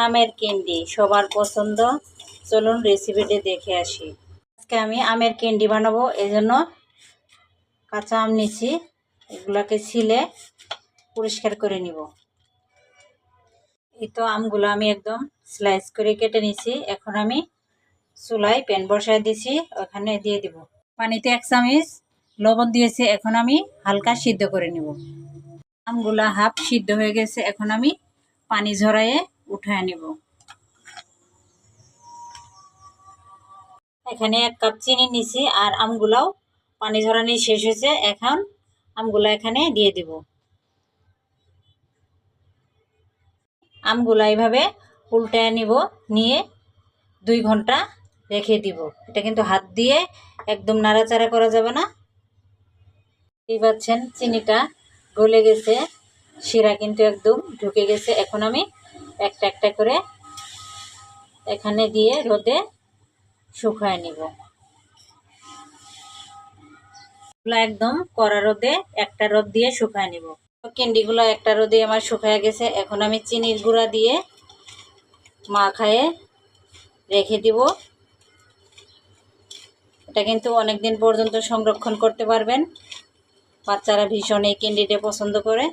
আমের ক্যান্ডি সবার পছন্দ। চলুন রেসিপিটি দেখে আসি। আজকে আমি আমের ক্যান্ডি বানাবো, এজন্য কাঁচা আম নিয়েছি। এগুলাকে ছিলে পরিষ্কার করে নিব। এই তো আমগুলো আমি একদম স্লাইস করে কেটে নিয়েছি। এখন আমি চুলায় প্যান বসায় দিয়েছি, ওখানে দিয়ে দিব। পানিতে 1 চামচ লবণ দিয়েছি। এখন আমি হালকা সিদ্ধ করে নিব। আমগুলা হাফ সিদ্ধ হয়ে গেছে। এখন আমি পানি ঝরাইয়ে উঠায় নিব। এখানে 1 কাপ চিনি নিছি, আর আমগুলাও পানি ঝরানি শেষ হয়েছে। এখন আমগুলা এখানে দিয়ে দিব। আমগুলা এইভাবে উল্টায় নিব, নিয়ে 2 ঘন্টা রেখে দিব। এটা কিন্তু হাত দিয়ে একদম নাড়াচাড়া করা যাবে না। এই পাচ্ছেন চিনিটা গলে গেছে, শিরা কিন্তু একদম ঢুকে গেছে। এখন আমি একটা একটা করে এখানে দিয়ে রোদে শুকায় নিব। একদম কড়া রোদে একটা রোদ দিয়ে শুকায় নিব। ক্যান্ডিগুলো একটা রোদে আমার শুকায় গেছে। এখন আমি চিনির গুঁড়া দিয়ে মাখায়ে রেখে দিব। এটা কিন্তু অনেক দিন পর্যন্ত সংরক্ষণ করতে পারবেন। বাচ্চারা ভীষণ এই ক্যান্ডিটা পছন্দ করে।